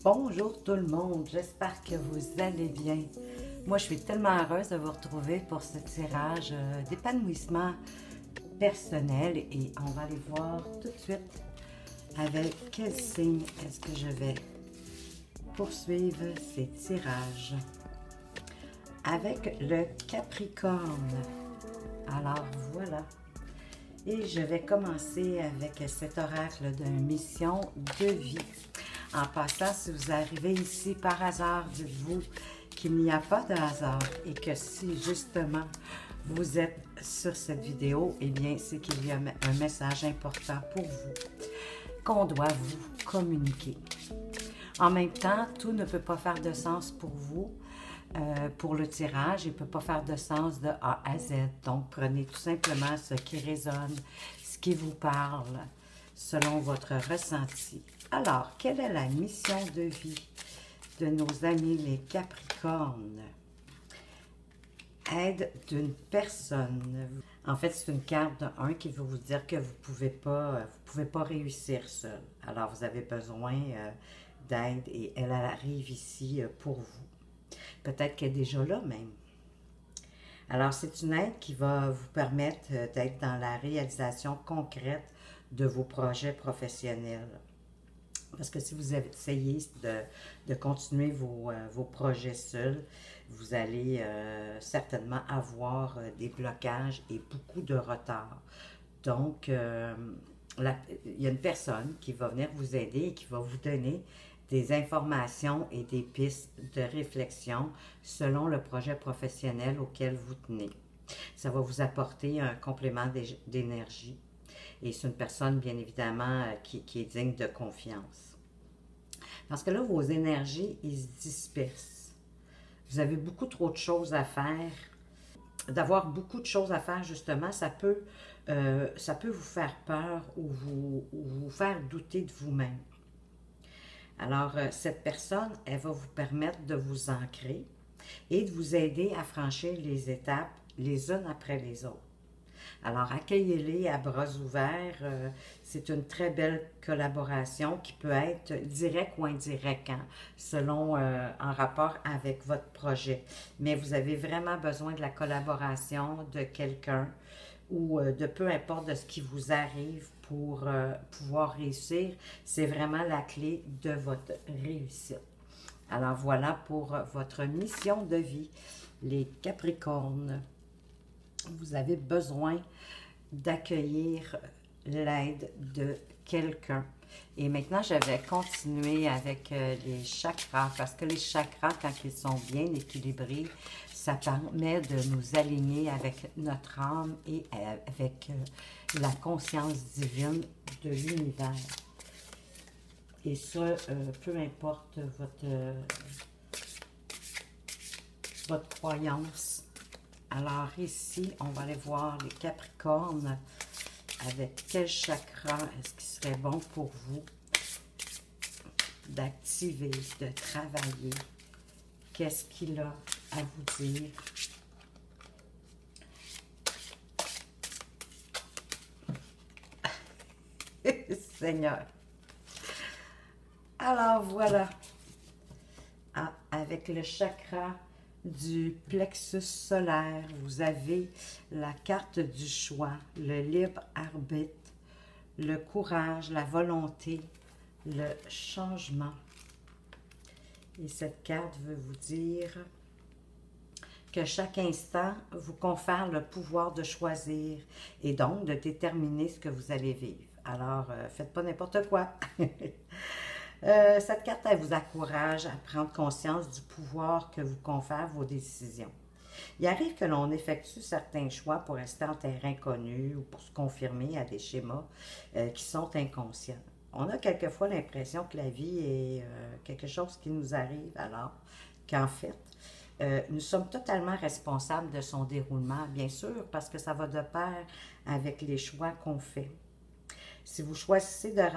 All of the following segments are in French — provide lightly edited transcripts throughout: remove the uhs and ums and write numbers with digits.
Bonjour tout le monde, j'espère que vous allez bien. Moi, je suis tellement heureuse de vous retrouver pour ce tirage d'épanouissement personnel et on va aller voir tout de suite avec quel signe est-ce que je vais poursuivre ces tirages. Avec le Capricorne. Alors voilà. Et je vais commencer avec cet oracle de mission de vie. En passant, si vous arrivez ici par hasard, dites-vous qu'il n'y a pas de hasard et que si justement vous êtes sur cette vidéo, eh bien, c'est qu'il y a un message important pour vous qu'on doit vous communiquer. En même temps, tout ne peut pas faire de sens pour vous. Pour le tirage, il ne peut pas faire de sens de A à Z. Donc, prenez tout simplement ce qui résonne, ce qui vous parle, selon votre ressenti. Alors, quelle est la mission de vie de nos amis les Capricornes? Aide d'une personne. En fait, c'est une carte de 1 qui veut vous dire que vous pouvez pas réussir seul. Alors, vous avez besoin d'aide et elle arrive ici pour vous. Peut-être qu'elle est déjà là même. Alors, c'est une aide qui va vous permettre d'être dans la réalisation concrète de vos projets professionnels. Parce que si vous essayez de continuer vos projets seuls, vous allez certainement avoir des blocages et beaucoup de retard. Donc, il y a une personne qui va venir vous aider et qui va vous donner des informations et des pistes de réflexion selon le projet professionnel auquel vous tenez. Ça va vous apporter un complément d'énergie. Et c'est une personne, bien évidemment, qui est digne de confiance. Parce que là, vos énergies, ils se dispersent. Vous avez beaucoup trop de choses à faire. D'avoir beaucoup de choses à faire, justement, ça peut vous faire peur ou vous faire douter de vous-même. Alors, cette personne, elle va vous permettre de vous ancrer et de vous aider à franchir les étapes les unes après les autres. Alors, accueillez-les à bras ouverts. C'est une très belle collaboration qui peut être directe ou indirecte, hein, selon, en rapport avec votre projet. Mais vous avez vraiment besoin de la collaboration de quelqu'un ou de peu importe de ce qui vous arrive pour pouvoir réussir. C'est vraiment la clé de votre réussite. Alors, voilà pour votre mission de vie, les Capricornes. Vous avez besoin d'accueillir l'aide de quelqu'un. Et maintenant, je vais continuer avec les chakras, parce que les chakras, quand ils sont bien équilibrés, ça permet de nous aligner avec notre âme et avec la conscience divine de l'univers. Et ça, peu importe votre croyance. Alors ici, on va aller voir les Capricornes. Avec quel chakra est-ce qu'il serait bon pour vous d'activer, de travailler? Qu'est-ce qu'il a à vous dire? Seigneur. Alors voilà. Ah, avec le chakra du plexus solaire, vous avez la carte du choix, le libre arbitre, le courage, la volonté, le changement. Et cette carte veut vous dire que chaque instant vous confère le pouvoir de choisir et donc de déterminer ce que vous allez vivre. Alors, faites pas n'importe quoi. Cette carte, elle vous encourage à prendre conscience du pouvoir que vous confèrent vos décisions. Il arrive que l'on effectue certains choix pour rester en terrain connu ou pour se confirmer à des schémas qui sont inconscients. On a quelquefois l'impression que la vie est quelque chose qui nous arrive, alors qu'en fait, nous sommes totalement responsables de son déroulement, bien sûr, parce que ça va de pair avec les choix qu'on fait. Si vous choisissez de la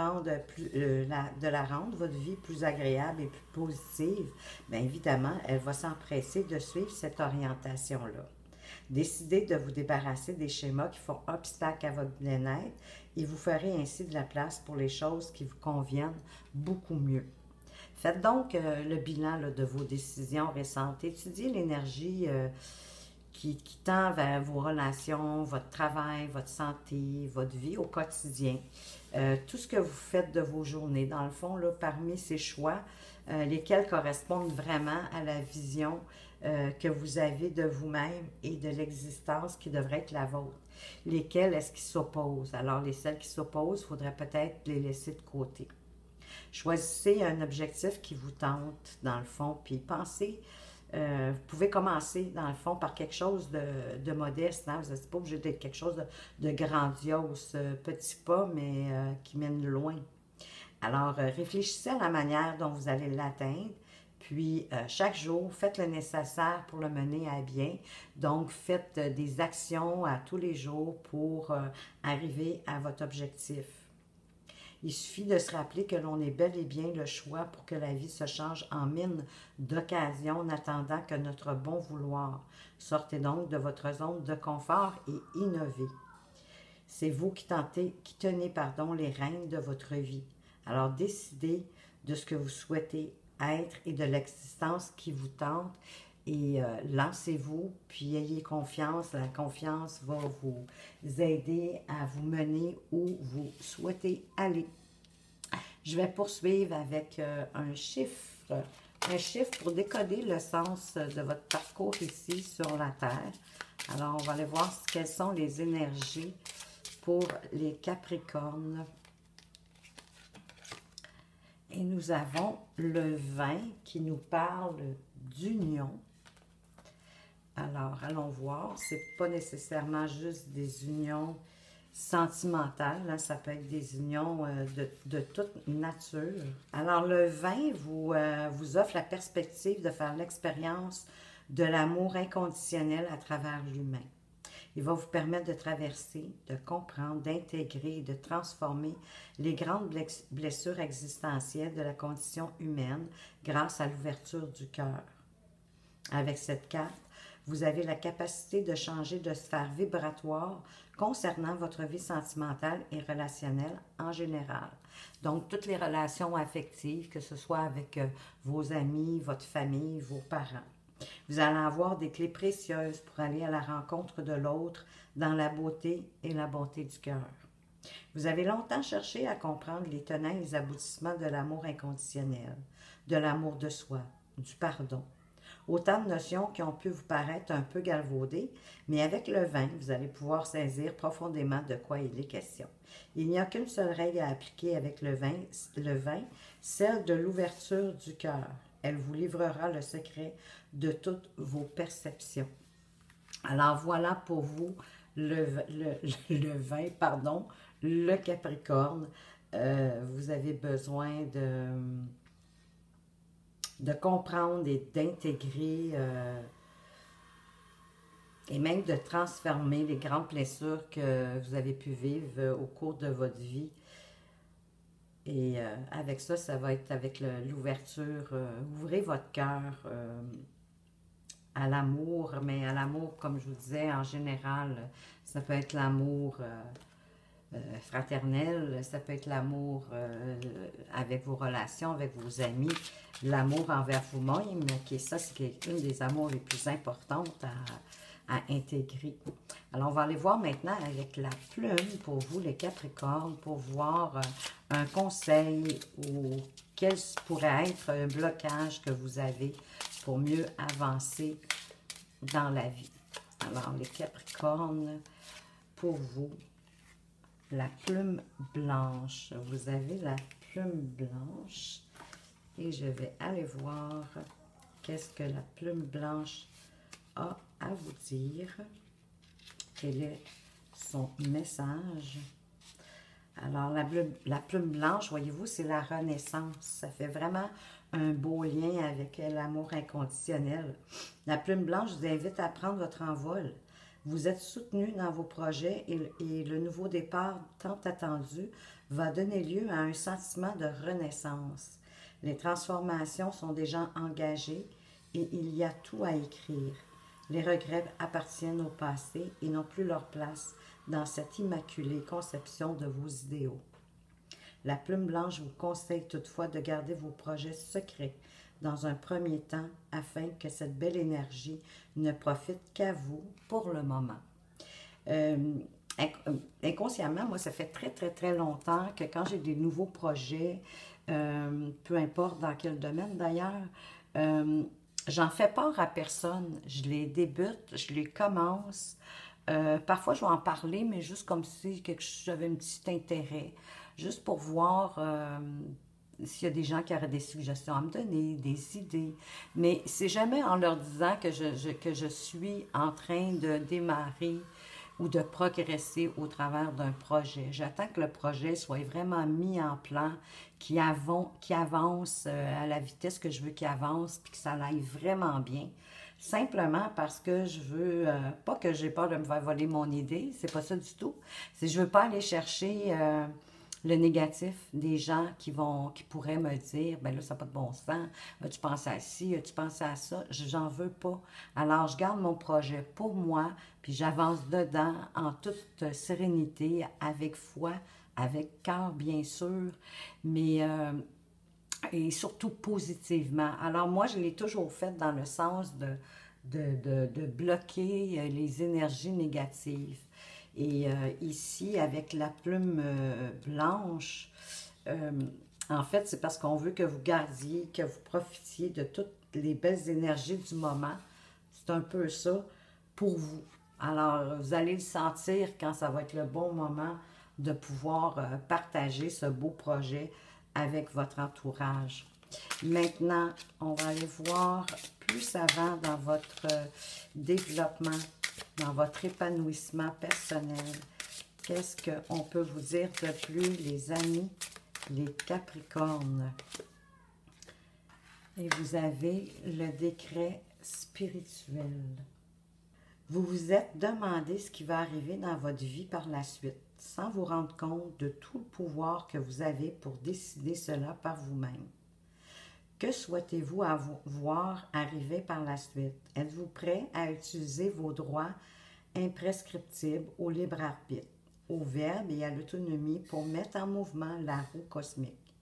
rendre, votre vie plus agréable et plus positive, bien évidemment, elle va s'empresser de suivre cette orientation-là. Décidez de vous débarrasser des schémas qui font obstacle à votre bien-être et vous ferez ainsi de la place pour les choses qui vous conviennent beaucoup mieux. Faites donc le bilan là, de vos décisions récentes. Étudiez l'énergie qui tend vers vos relations, votre travail, votre santé, votre vie au quotidien. Tout ce que vous faites de vos journées. Dans le fond, là, parmi ces choix, lesquels correspondent vraiment à la vision que vous avez de vous-même et de l'existence qui devrait être la vôtre. Lesquels est-ce qui s'opposent? Alors, les celles qui s'opposent, il faudrait peut-être les laisser de côté. Choisissez un objectif qui vous tente, dans le fond, puis pensez, vous pouvez commencer, dans le fond, par quelque chose de modeste. Hein? Vous n'êtes pas obligé d'être quelque chose de grandiose, petit pas, mais qui mène loin. Alors, réfléchissez à la manière dont vous allez l'atteindre, puis chaque jour, faites le nécessaire pour le mener à bien. Donc, faites des actions à tous les jours pour arriver à votre objectif. Il suffit de se rappeler que l'on est bel et bien le choix pour que la vie se change en mine d'occasion en attendant que notre bon vouloir. Sortez donc de votre zone de confort et innovez. C'est vous qui tenez les rênes de votre vie. Alors décidez de ce que vous souhaitez être et de l'existence qui vous tente et lancez-vous, puis ayez confiance. La confiance va vous aider à vous mener où vous souhaitez aller. Je vais poursuivre avec un chiffre pour décoder le sens de votre parcours ici sur la Terre. Alors, on va aller voir quelles sont les énergies pour les Capricornes. Et nous avons le 20 qui nous parle d'union. Alors, allons voir. C'est pas nécessairement juste des unions sentimentales. Hein? Ça peut être des unions de toute nature. Alors, le 20 vous offre la perspective de faire l'expérience de l'amour inconditionnel à travers l'humain. Il va vous permettre de traverser, de comprendre, d'intégrer, de transformer les grandes blessures existentielles de la condition humaine grâce à l'ouverture du cœur. Avec cette carte, vous avez la capacité de changer de sphère vibratoire concernant votre vie sentimentale et relationnelle en général. Donc, toutes les relations affectives, que ce soit avec vos amis, votre famille, vos parents. Vous allez avoir des clés précieuses pour aller à la rencontre de l'autre dans la beauté et la bonté du cœur. Vous avez longtemps cherché à comprendre les tenants et les aboutissements de l'amour inconditionnel, de l'amour de soi, du pardon. Autant de notions qui ont pu vous paraître un peu galvaudées, mais avec le vin, vous allez pouvoir saisir profondément de quoi il est question. Il n'y a qu'une seule règle à appliquer avec le vin, celle de l'ouverture du cœur. Elle vous livrera le secret de toutes vos perceptions. Alors voilà pour vous le Capricorne. Vous avez besoin de comprendre et d'intégrer et même de transformer les grandes blessures que vous avez pu vivre au cours de votre vie. Et avec ça, ça va être avec l'ouverture. Ouvrez votre cœur à l'amour, mais à l'amour, comme je vous disais, en général, ça peut être l'amour fraternel, ça peut être l'amour avec vos relations, avec vos amis, l'amour envers vous-même, qui ça, c'est une des amours les plus importantes à intégrer. Alors, on va aller voir maintenant avec la plume pour vous, les Capricornes, pour voir un conseil ou quel pourrait être un blocage que vous avez pour mieux avancer dans la vie. Alors, les Capricornes, pour vous, la plume blanche. Vous avez la plume blanche et je vais aller voir qu'est-ce que la plume blanche a à vous dire. Quel est son message? Alors, la plume blanche, voyez-vous, c'est la renaissance. Ça fait vraiment un beau lien avec l'amour inconditionnel. La plume blanche vous invite à prendre votre envol. Vous êtes soutenu dans vos projets et le nouveau départ tant attendu va donner lieu à un sentiment de renaissance. Les transformations sont déjà engagées et il y a tout à écrire. Les regrets appartiennent au passé et n'ont plus leur place dans cette immaculée conception de vos idéaux. La plume blanche vous conseille toutefois de garder vos projets secrets dans un premier temps afin que cette belle énergie ne profite qu'à vous pour le moment. Inconsciemment, moi, ça fait très, très, très longtemps que quand j'ai des nouveaux projets, peu importe dans quel domaine d'ailleurs, euh, j'en fais part à personne. Je les débute, je les commence. Parfois, je vais en parler, mais juste comme si j'avais un petit intérêt, juste pour voir s'il y a des gens qui auraient des suggestions à me donner, des idées. Mais c'est jamais en leur disant que je suis en train de démarrer ou de progresser au travers d'un projet. J'attends que le projet soit vraiment mis en plan, qu'il avance à la vitesse que je veux qu'il avance, puis que ça aille vraiment bien. Simplement parce que je veux, pas que j'ai peur de me faire voler mon idée, c'est pas ça du tout. C'est je veux pas aller chercher le négatif des gens qui pourraient me dire, ben là, ça n'a pas de bon sens, tu penses à ci, tu penses à ça, j'en veux pas. Alors, je garde mon projet pour moi, puis j'avance dedans en toute sérénité, avec foi, avec cœur, bien sûr, mais et surtout positivement. Alors, moi, je l'ai toujours fait dans le sens de bloquer les énergies négatives. Et ici, avec la plume blanche, euh, en fait, c'est parce qu'on veut que vous gardiez, que vous profitiez de toutes les belles énergies du moment. C'est un peu ça pour vous. Alors, vous allez le sentir quand ça va être le bon moment de pouvoir partager ce beau projet avec votre entourage. Maintenant, on va aller voir plus avant dans votre développement, dans votre épanouissement personnel. Qu'est-ce qu'on peut vous dire de plus, les amis, les Capricornes? Et vous avez le décret spirituel. Vous vous êtes demandé ce qui va arriver dans votre vie par la suite, sans vous rendre compte de tout le pouvoir que vous avez pour décider cela par vous-même. Que souhaitez-vous voir arriver par la suite? Êtes-vous prêt à utiliser vos droits imprescriptibles au libre arbitre, au verbe et à l'autonomie pour mettre en mouvement la roue cosmique?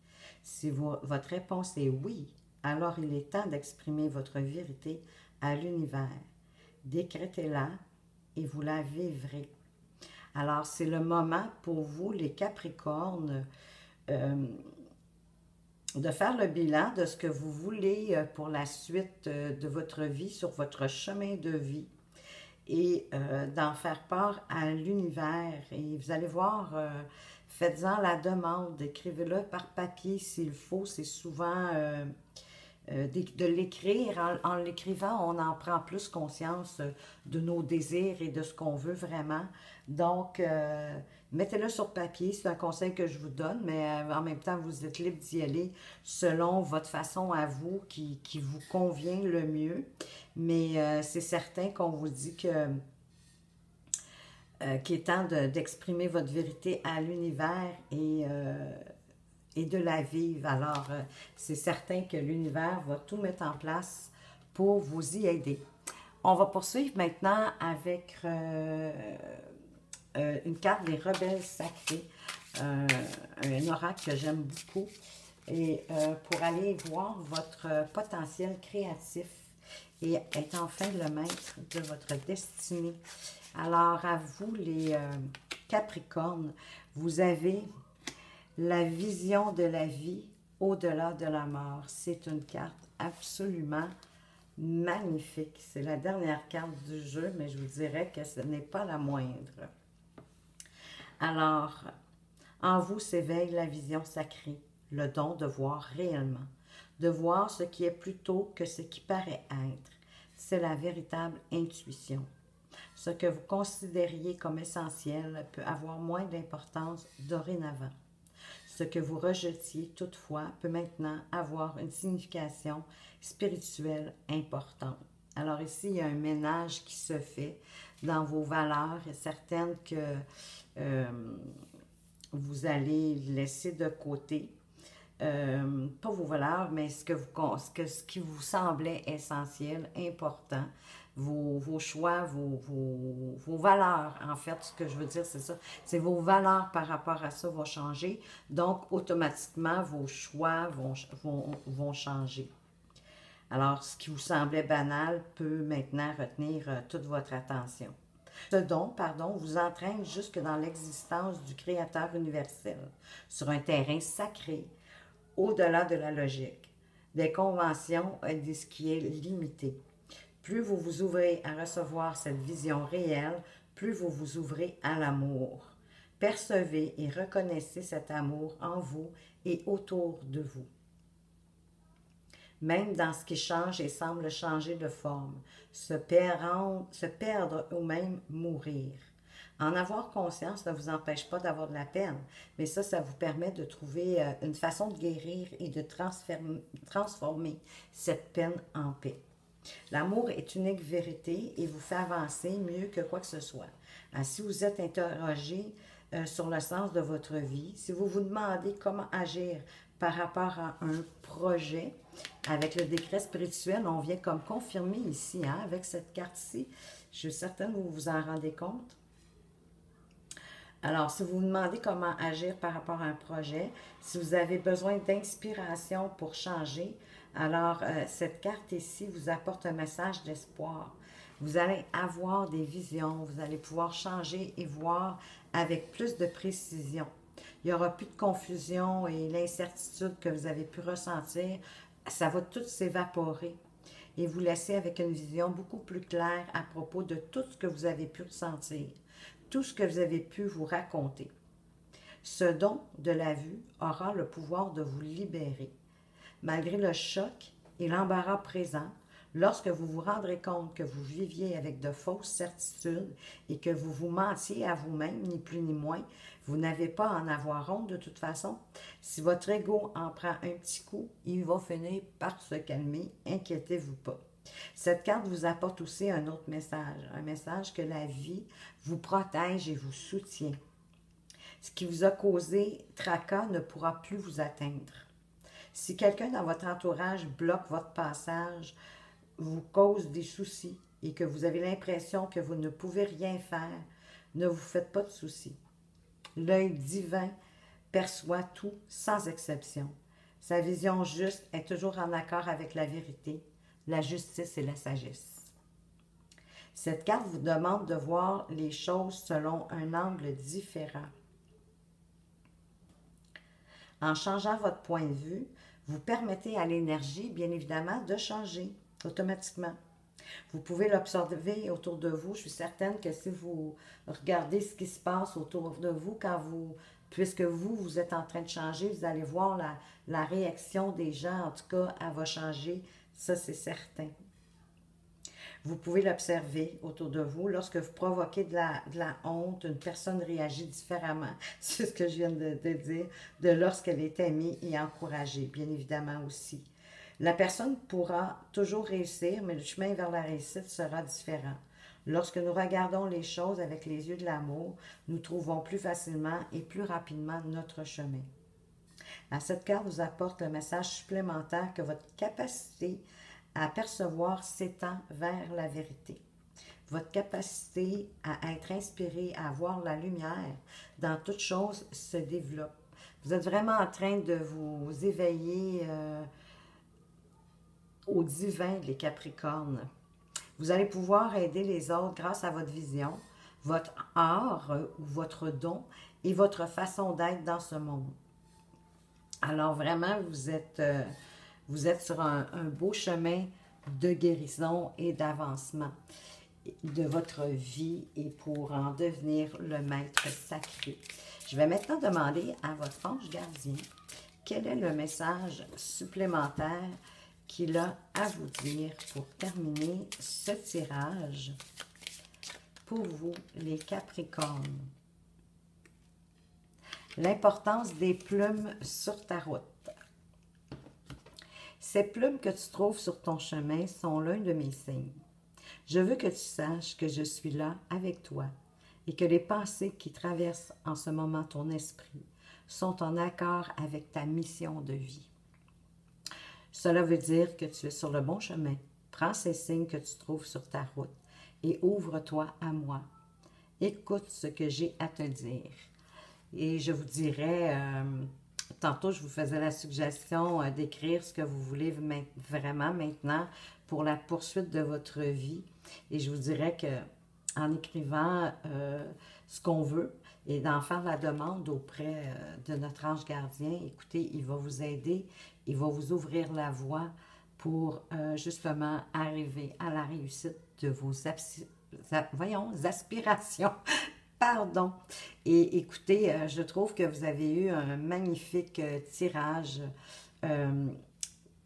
Si votre réponse est oui, alors il est temps d'exprimer votre vérité à l'univers. Décrétez-la et vous la vivrez. Alors, c'est le moment pour vous, les Capricornes, de faire le bilan de ce que vous voulez pour la suite de votre vie, sur votre chemin de vie, et d'en faire part à l'univers. Et vous allez voir, faites-en la demande, écrivez-le par papier s'il faut. C'est souvent de l'écrire. En l'écrivant, on en prend plus conscience de nos désirs et de ce qu'on veut vraiment. Donc, mettez-le sur papier, c'est un conseil que je vous donne, mais en même temps, vous êtes libre d'y aller selon votre façon à vous qui vous convient le mieux. Mais c'est certain qu'on vous dit que qu'il est temps d'exprimer votre vérité à l'univers et de la vivre. Alors, c'est certain que l'univers va tout mettre en place pour vous y aider. On va poursuivre maintenant avec une carte des rebelles sacrés, un oracle que j'aime beaucoup, et pour aller voir votre potentiel créatif et être enfin le maître de votre destinée. Alors, à vous les Capricornes, vous avez la vision de la vie au-delà de la mort. C'est une carte absolument magnifique. C'est la dernière carte du jeu, mais je vous dirais que ce n'est pas la moindre. Alors, en vous s'éveille la vision sacrée, le don de voir réellement, de voir ce qui est plutôt que ce qui paraît être. C'est la véritable intuition. Ce que vous considériez comme essentiel peut avoir moins d'importance dorénavant. Ce que vous rejetiez toutefois peut maintenant avoir une signification spirituelle importante. Alors ici, il y a un ménage qui se fait dans vos valeurs. Il est certain que vous allez laisser de côté, pas vos valeurs, mais ce qui vous semblait essentiel, important. vos choix, vos valeurs. En fait, ce que je veux dire, c'est ça. C'est vos valeurs par rapport à ça vont changer. Donc, automatiquement, vos choix vont changer. Alors, ce qui vous semblait banal peut maintenant retenir toute votre attention. Ce don, pardon, vous entraîne jusque dans l'existence du Créateur universel, sur un terrain sacré, au-delà de la logique, des conventions et de ce qui est limité. Plus vous vous ouvrez à recevoir cette vision réelle, plus vous vous ouvrez à l'amour. Percevez et reconnaissez cet amour en vous et autour de vous. Même dans ce qui change et semble changer de forme, se perdre ou même mourir. En avoir conscience ne vous empêche pas d'avoir de la peine, mais ça vous permet de trouver une façon de guérir et de transformer cette peine en paix. L'amour est une unique vérité et vous fait avancer mieux que quoi que ce soit. Si vous êtes interrogé sur le sens de votre vie, si vous vous demandez comment agir par rapport à un projet, avec le décret spirituel, on vient comme confirmer ici, hein, avec cette carte-ci. Je suis certaine que vous vous en rendez compte. Alors, si vous vous demandez comment agir par rapport à un projet, si vous avez besoin d'inspiration pour changer, alors cette carte ici vous apporte un message d'espoir. Vous allez avoir des visions, vous allez pouvoir changer et voir avec plus de précision. Il n'y aura plus de confusion et l'incertitude que vous avez pu ressentir, ça va tout s'évaporer et vous laisser avec une vision beaucoup plus claire à propos de tout ce que vous avez pu ressentir, tout ce que vous avez pu vous raconter. Ce don de la vue aura le pouvoir de vous libérer. Malgré le choc et l'embarras présent, lorsque vous vous rendrez compte que vous viviez avec de fausses certitudes et que vous vous mentiez à vous-même, ni plus ni moins, vous n'avez pas à en avoir honte de toute façon. Si votre ego en prend un petit coup, il va finir par se calmer, inquiétez-vous pas. Cette carte vous apporte aussi un autre message, un message que la vie vous protège et vous soutient. Ce qui vous a causé tracas ne pourra plus vous atteindre. Si quelqu'un dans votre entourage bloque votre passage, vous cause des soucis et que vous avez l'impression que vous ne pouvez rien faire, ne vous faites pas de soucis. L'œil divin perçoit tout sans exception. Sa vision juste est toujours en accord avec la vérité, la justice et la sagesse. Cette carte vous demande de voir les choses selon un angle différent. En changeant votre point de vue, vous permettez à l'énergie, bien évidemment, de changer automatiquement. Vous pouvez l'observer autour de vous. Je suis certaine que si vous regardez ce qui se passe autour de vous, puisque vous êtes en train de changer, vous allez voir la réaction des gens. En tout cas, elle va changer. Ça, c'est certain. Vous pouvez l'observer autour de vous. Lorsque vous provoquez de la honte, une personne réagit différemment. C'est ce que je viens de dire, de lorsqu'elle est aimée et encouragée, bien évidemment aussi. La personne pourra toujours réussir, mais le chemin vers la réussite sera différent. Lorsque nous regardons les choses avec les yeux de l'amour, nous trouvons plus facilement et plus rapidement notre chemin. Cette carte vous apporte le message supplémentaire que votre capacité à percevoir s'étend vers la vérité. Votre capacité à être inspiré, à voir la lumière dans toute chose se développe. Vous êtes vraiment en train de vous éveiller au divin, les Capricornes. Vous allez pouvoir aider les autres grâce à votre vision, votre art ou votre don et votre façon d'être dans ce monde. Alors vraiment, vous êtes sur un beau chemin de guérison et d'avancement de votre vie et pour en devenir le maître sacré. Je vais maintenant demander à votre ange gardien quel est le message supplémentaire qu'il a à vous dire pour terminer ce tirage pour vous, les Capricornes. L'importance des plumes sur ta route. Ces plumes que tu trouves sur ton chemin sont l'un de mes signes. Je veux que tu saches que je suis là avec toi et que les pensées qui traversent en ce moment ton esprit sont en accord avec ta mission de vie. Cela veut dire que tu es sur le bon chemin Prends ces signes que tu trouves sur ta route et ouvre-toi à moi. Écoute ce que j'ai à te dire. Et je vous dirais, tantôt je vous faisais la suggestion d'écrire ce que vous voulez vraiment maintenant pour la poursuite de votre vie. Et je vous dirais que en écrivant ce qu'on veut et d'en faire la demande auprès de notre ange gardien, écoutez, il va vous aider, il va vous ouvrir la voie pour justement arriver à la réussite de vos aspirations. Pardon. Et écoutez, je trouve que vous avez eu un magnifique tirage.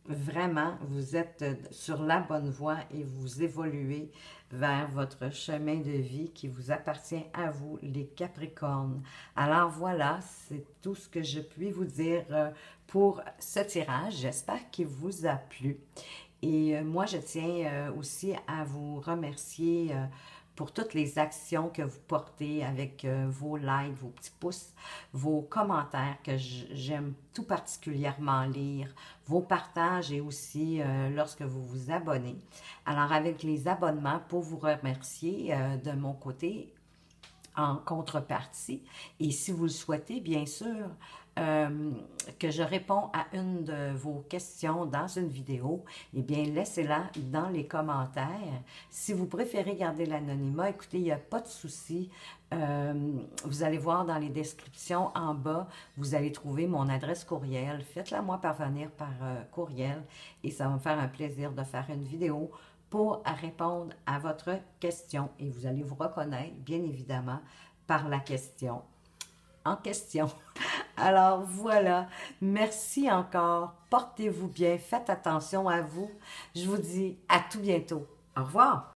Vraiment, vous êtes sur la bonne voie et vous évoluez vers votre chemin de vie qui vous appartient à vous, les Capricornes. Alors voilà, c'est tout ce que je puis vous dire pour ce tirage. J'espère qu'il vous a plu. Et moi, je tiens aussi à vous remercier pour toutes les actions que vous portez avec vos likes, vos petits pouces, vos commentaires que j'aime tout particulièrement lire, vos partages et aussi lorsque vous vous abonnez. Alors, avec les abonnements, pour vous remercier de mon côté, en contrepartie, et si vous le souhaitez, bien sûr, que je réponds à une de vos questions dans une vidéo, eh bien, laissez-la dans les commentaires. Si vous préférez garder l'anonymat, écoutez, il n'y a pas de souci. Vous allez voir dans les descriptions en bas, vous allez trouver mon adresse courriel. Faites-la moi parvenir par courriel et ça va me faire un plaisir de faire une vidéo pour répondre à votre question. Et vous allez vous reconnaître, bien évidemment, par la question en question. Alors voilà, merci encore, portez-vous bien, faites attention à vous. Je vous dis à tout bientôt. Au revoir.